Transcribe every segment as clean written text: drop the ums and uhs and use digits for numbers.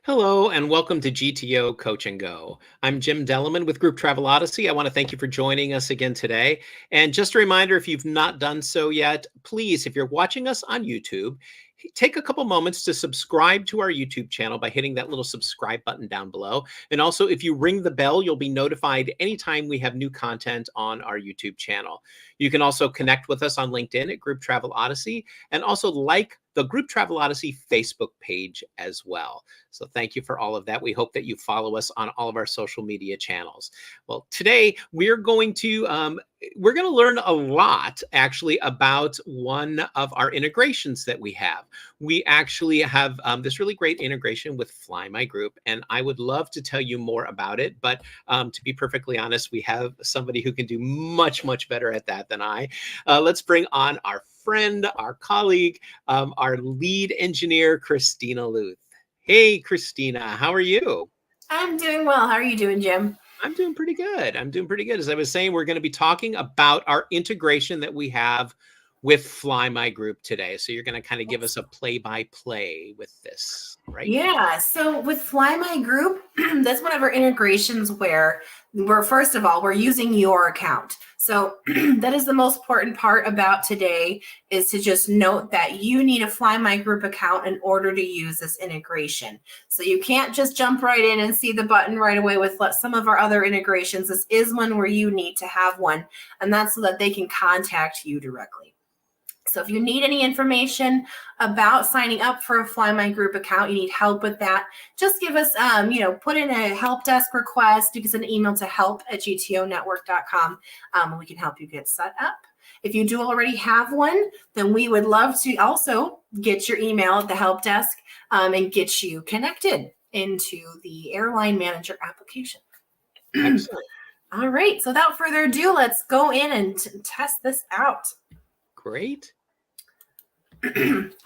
Hello and welcome to GTO Coach and Go. I'm Jim Delleman with Group Travel Odyssey. I want to thank you for joining us again today. And just a reminder, if you've not done so yet, please, if you're watching us on YouTube, take a couple moments to subscribe to our YouTube channel by hitting that little subscribe button down below. And also, if you ring the bell, you'll be notified anytime we have new content on our YouTube channel. You can also connect with us on LinkedIn at Group Travel Odyssey and also like the Group Travel Odyssey Facebook page as well. So thank you for all of that. We hope that you follow us on all of our social media channels. Well, today we're going to learn a lot actually about one of our integrations that we have. We actually have this really great integration with Fly My Group, and I would love to tell you more about it. But to be perfectly honest, we have somebody who can do much better at that than I. Let's bring on our friend, our colleague, our lead engineer, Christina Luth. Hey, Christina, how are you? I'm doing well. How are you doing, Jim? I'm doing pretty good. I'm doing pretty good. As I was saying, we're going to be talking about our integration that we have with Fly My Group today. So you're going to kind of give us a play-by-play with this, right? Yeah. So with Fly My Group, that's one of our integrations where first of all, we're using your account. So that is the most important part about today is to just note that you need a Fly My Group account in order to use this integration. So you can't just jump right in and see the button right away with some of our other integrations. This is one where you need to have one, and that's so that they can contact you directly. So if you need any information about signing up for a Fly My Group account, you need help with that, just give us, put in a help desk request. You can send an email to help@gtonetwork.com, and we can help you get set up. If you do already have one, then we would love to also get your email at the help desk and get you connected into the airline manager application. Excellent. All right. So without further ado, let's go in and test this out. Great.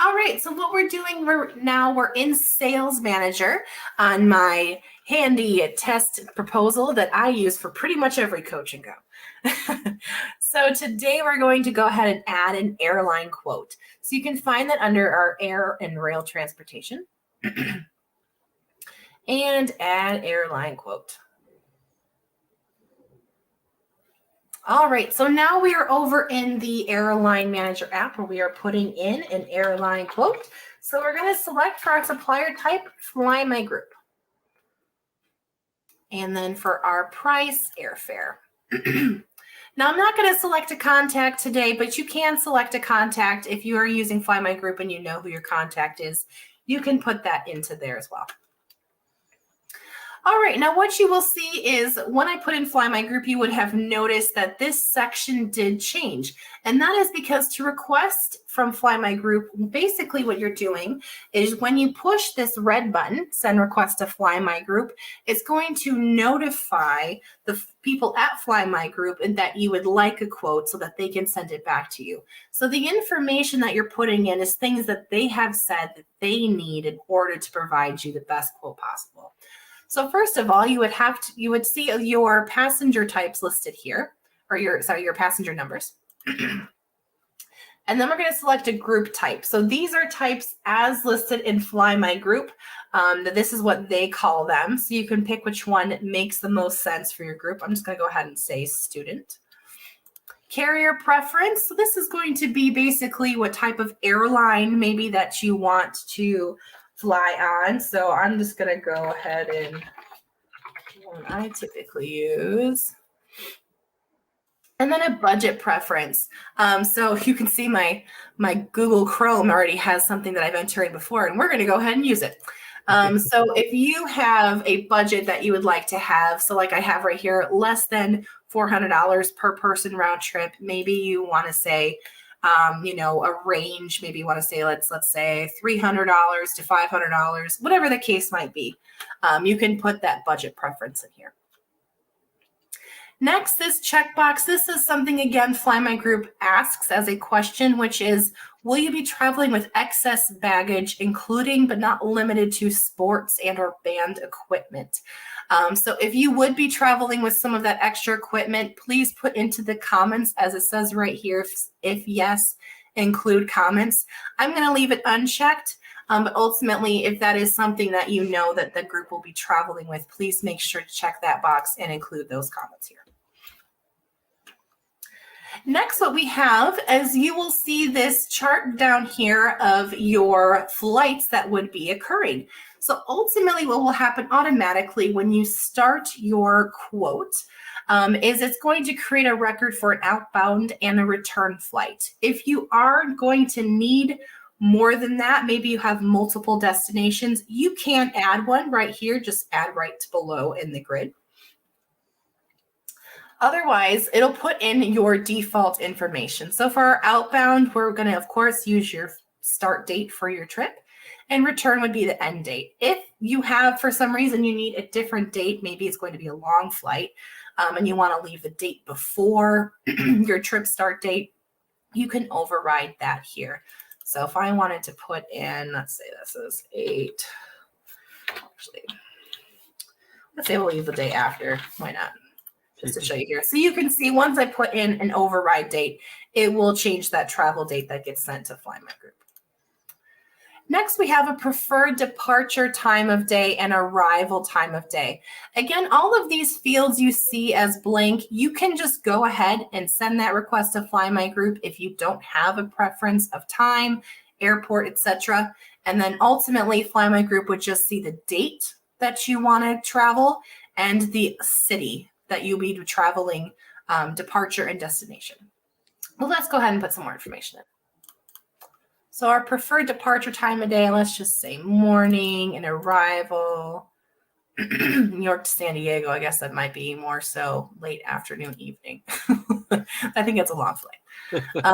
All right, so what we're doing we're in Sales Manager on my handy test proposal that I use for pretty much every Coach and Go. So today we're going to go ahead and add an airline quote. So you can find that under our air and rail transportation and add airline quote. All right, so now we are over in the Airline Manager app where we are putting in an airline quote. So we're going to select for our supplier type, Fly My Group. And then for our price, airfare. Now, I'm not going to select a contact today, but you can select a contact if you are using Fly My Group and you know who your contact is. You can put that into there as well. All right, now what you will see is when I put in Fly My Group, you would have noticed that this section did change. And that is because to request from Fly My Group, basically what you're doing is when you push this red button, send request to Fly My Group, it's going to notify the people at Fly My Group that you would like a quote so that they can send it back to you. So the information that you're putting in is things that they have said that they need in order to provide you the best quote possible. So first of all, you would see your passenger types listed here, or your passenger numbers. And then we're going to select a group type. So these are types as listed in Fly My Group. This is what they call them. So you can pick which one makes the most sense for your group. I'm just going to go ahead and say student. Carrier preference. So this is going to be basically what type of airline maybe that you want to fly on. So I'm just going to go ahead and one I typically use. And then a budget preference. So you can see my Google Chrome already has something that I've entered before, and we're going to go ahead and use it. So if you have a budget that you would like to have, so like I have right here, less than $400 per person round trip, maybe you want to say, a range, maybe you want to say, let's say $300 to $500, whatever the case might be. You can put that budget preference in here. Next, this checkbox. This is something, again, Fly My Group asks as a question, which is, will you be traveling with excess baggage, including but not limited to sports and or band equipment? So if you would be traveling with some of that extra equipment, please put into the comments, as it says right here, if yes, include comments. I'm going to leave it unchecked. But ultimately, if that is something that you know that the group will be traveling with, please make sure to check that box and include those comments here. Next, what we have is you will see this chart down here of your flights that would be occurring. So ultimately, what will happen automatically when you start your quote is it's going to create a record for an outbound and a return flight. If you are going to need more than that, maybe you have multiple destinations, you can add one right here, just add right below in the grid. Otherwise, it'll put in your default information. So for our outbound, we're going to, of course, use your start date for your trip, and return would be the end date. If you have, for some reason, you need a different date, maybe it's going to be a long flight, and you want to leave the date before your trip start date, you can override that here. So if I wanted to put in, let's say this is 8, actually, let's say we'll leave the day after, why not? Just to show you here. So you can see once I put in an override date, it will change that travel date that gets sent to Fly My Group. Next, we have a preferred departure time of day and arrival time of day. Again, all of these fields you see as blank, you can just go ahead and send that request to Fly My Group if you don't have a preference of time, airport, etc. And then ultimately, Fly My Group would just see the date that you want to travel and the city that you'll be traveling, departure and destination. Well, let's go ahead and put some more information in. So our preferred departure time of day, let's just say morning and arrival. New York to San Diego, I guess that might be more so late afternoon, evening. I think it's a long flight.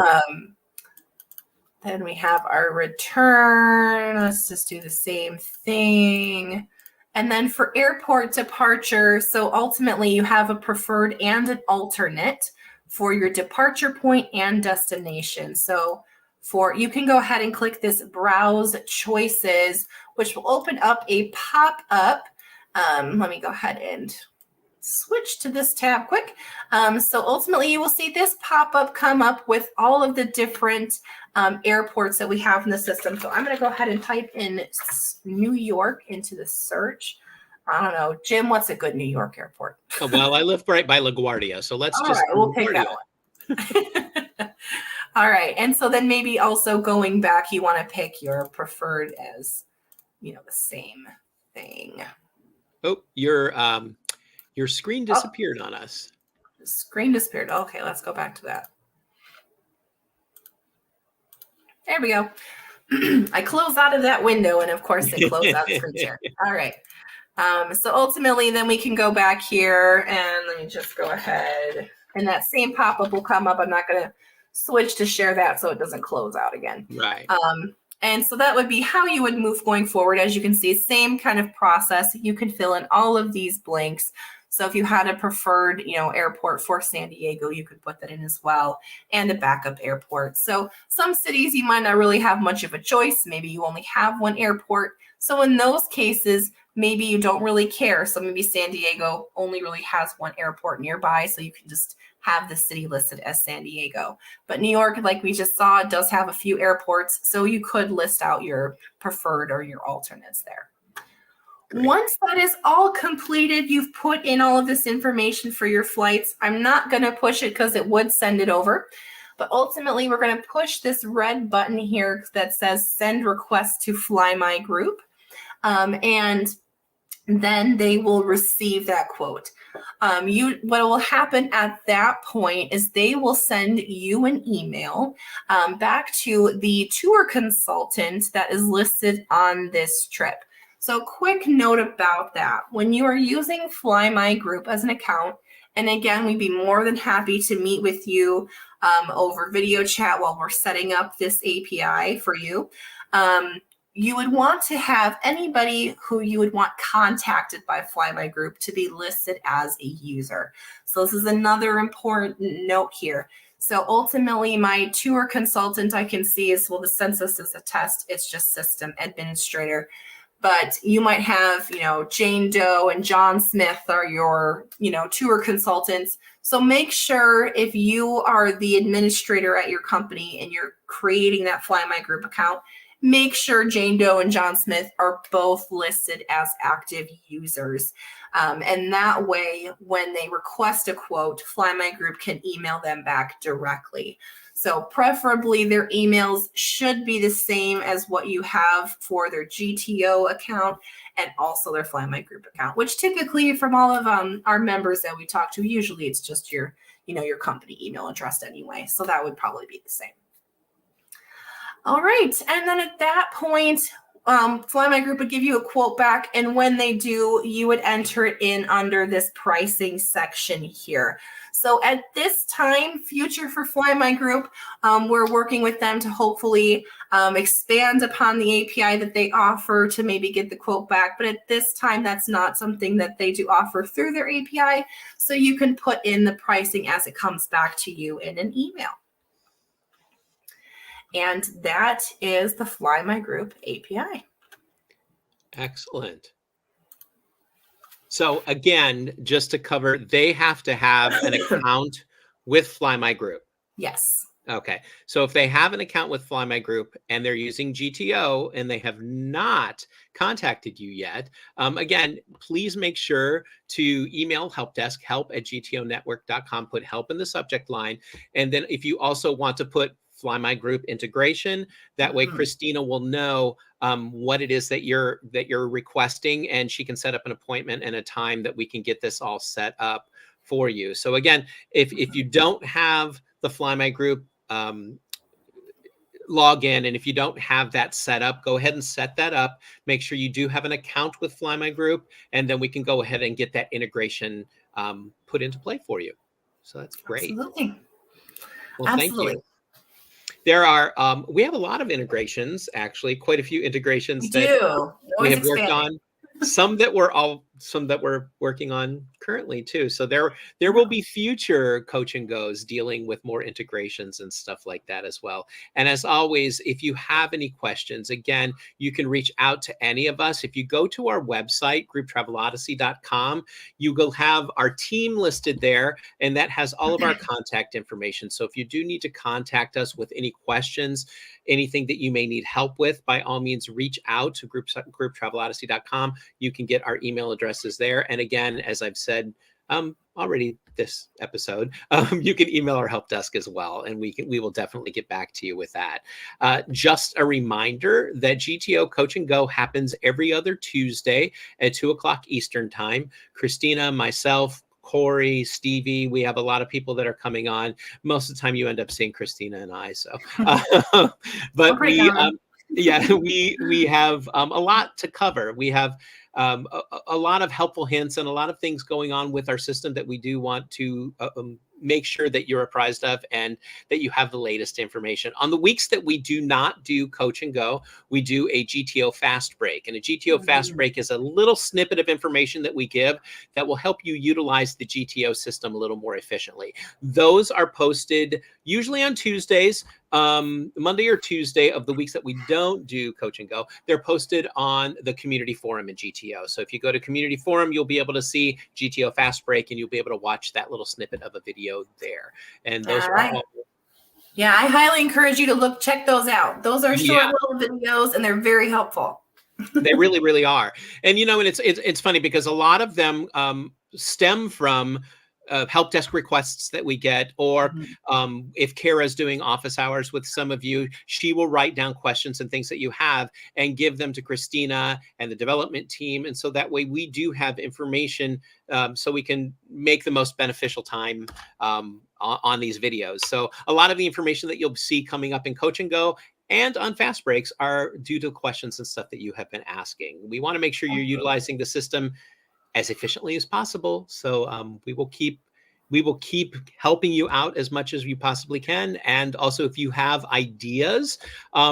Then we have our return. Let's just do the same thing. And then for airport departure, so ultimately you have a preferred and an alternate for your departure point and destination. So you can go ahead and click this browse choices, which will open up a pop-up. Let me go ahead and switch to this tab quick. So ultimately you will see this pop-up come up with all of the different airports that we have in the system. So I'm going to go ahead and type in New York into the search. I don't know, Jim, what's a good New York airport? Oh, well, I live right by LaGuardia, so let's just. All right, we'll pick that one. All right, and so then maybe also going back, you want to pick your preferred as, the same thing. Oh, your screen disappeared on us. The screen disappeared. Okay, let's go back to that. There we go. I close out of that window, and of course it closed out the screen share. All right. So ultimately, then we can go back here, and let me just go ahead. And that same pop-up will come up. I'm not going to switch to share that so it doesn't close out again. Right. And so that would be how you would move going forward. As you can see, same kind of process. You can fill in all of these blanks. So if you had a preferred, airport for San Diego, you could put that in as well, and a backup airport. So some cities you might not really have much of a choice. Maybe you only have one airport. So in those cases, maybe you don't really care. So maybe San Diego only really has one airport nearby, so you can just have the city listed as San Diego. But New York, like we just saw, does have a few airports, so you could list out your preferred or your alternates there. Great. Once that is all completed, you've put in all of this information for your flights. I'm not going to push it because it would send it over. But ultimately, we're going to push this red button here that says send request to Fly My Group. And then they will receive that quote. What will happen at that point is they will send you an email back to the tour consultant that is listed on this trip. So quick note about that. When you are using Fly My Group as an account, and again, we'd be more than happy to meet with you over video chat while we're setting up this API for you. You would want to have anybody who you would want contacted by Fly My Group to be listed as a user. So this is another important note here. So ultimately, my tour consultant I can see is, well, the census is a test. It's just system administrator. But you might have, Jane Doe and John Smith are your, tour consultants. So make sure if you are the administrator at your company and you're creating that Fly My Group account, make sure Jane Doe and John Smith are both listed as active users. And that way, when they request a quote, Fly My Group can email them back directly. So preferably their emails should be the same as what you have for their GTO account and also their Fly My Group account, which typically from all of our members that we talk to, usually it's just your company email address anyway. So that would probably be the same. All right. And then at that point, Fly My Group would give you a quote back. And when they do, you would enter it in under this pricing section here. So at this time, future for Fly My Group, we're working with them to hopefully expand upon the API that they offer to maybe get the quote back. But at this time, that's not something that they do offer through their API. So you can put in the pricing as it comes back to you in an email. And that is the Fly My Group API. Excellent. So again, just to cover, they have to have an account with Fly My Group. Yes. Okay. So if they have an account with Fly My Group and they're using GTO and they have not contacted you yet, again, please make sure to email helpdesk, help@gtonetwork.com, put help in the subject line. And then if you also want to put Fly My Group integration, that way Christina will know what it is that you're requesting, and she can set up an appointment and a time that we can get this all set up for you. So again, if you don't have the Fly My Group login, and if you don't have that set up, go ahead and set that up. Make sure you do have an account with Fly My Group, and then we can go ahead and get that integration put into play for you. So that's great. Absolutely. Well, Absolutely. thank you. There are, we have a lot of integrations, actually, quite a few integrations we have worked on. Some that we're working on currently too. So there will be future Coach and Go's dealing with more integrations and stuff like that as well. And as always, if you have any questions, again, you can reach out to any of us. If you go to our website, grouptravelodyssey.com, you will have our team listed there, and that has all of our contact information. So if you do need to contact us with any questions, anything that you may need help with, by all means, reach out to grouptravelodyssey.com. You can get our email addresses there. And again, as I've said already this episode, you can email our help desk as well, and we will definitely get back to you with that. Just a reminder that GTO Coach and Go happens every other Tuesday at 2:00 Eastern time. Christina, myself, Corey, Stevie, we have a lot of people that are coming on. Most of the time you end up seeing Christina and I. So, but we have a lot to cover. We have a lot of helpful hints and a lot of things going on with our system that we do want to make sure that you're apprised of and that you have the latest information. On the weeks that we do not do Coach and Go, we do a GTO fast break. And a GTO fast break is a little snippet of information that we give that will help you utilize the GTO system a little more efficiently. Those are posted usually on Tuesdays, Monday or Tuesday of the weeks that we don't do Coach and Go. They're posted on the community forum in GTO. So if you go to community forum, you'll be able to see GTO fast break, and you'll be able to watch that little snippet of a video there. And those are all. Yeah, I highly encourage you to check those out. Those are short little videos, and they're very helpful. They really, really are. And and it's funny because a lot of them stem from help desk requests that we get, or if Kara's doing office hours with some of you, she will write down questions and things that you have and give them to Christina and the development team. And so that way we do have information so we can make the most beneficial time on these videos. So a lot of the information that you'll see coming up in Coach and Go and on fast breaks are due to questions and stuff that you have been asking. We want to make sure you're utilizing the system as efficiently as possible. So we will keep helping you out as much as we possibly can. And also, if you have ideas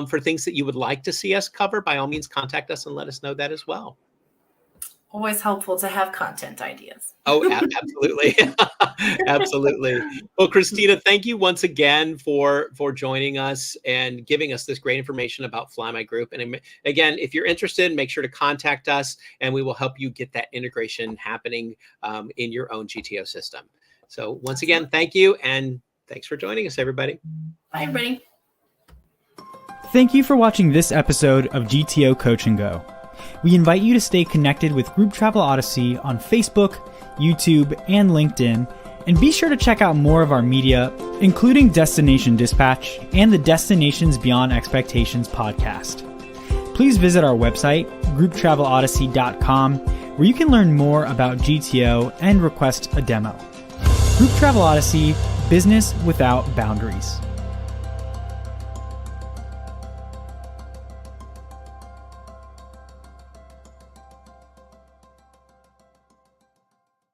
for things that you would like to see us cover, by all means, contact us and let us know that as well. Always helpful to have content ideas. Oh, absolutely. Absolutely. Well, Christina, thank you once again for joining us and giving us this great information about Fly My Group. And again, if you're interested, make sure to contact us and we will help you get that integration happening in your own GTO system. So once again, thank you. And thanks for joining us, everybody. Bye, everybody. Thank you for watching this episode of GTO Coach and Go. We invite you to stay connected with Group Travel Odyssey on Facebook, YouTube, and LinkedIn, and be sure to check out more of our media, including Destination Dispatch and the Destinations Beyond Expectations podcast. Please visit our website, grouptravelodyssey.com, where you can learn more about GTO and request a demo. Group Travel Odyssey, business without boundaries.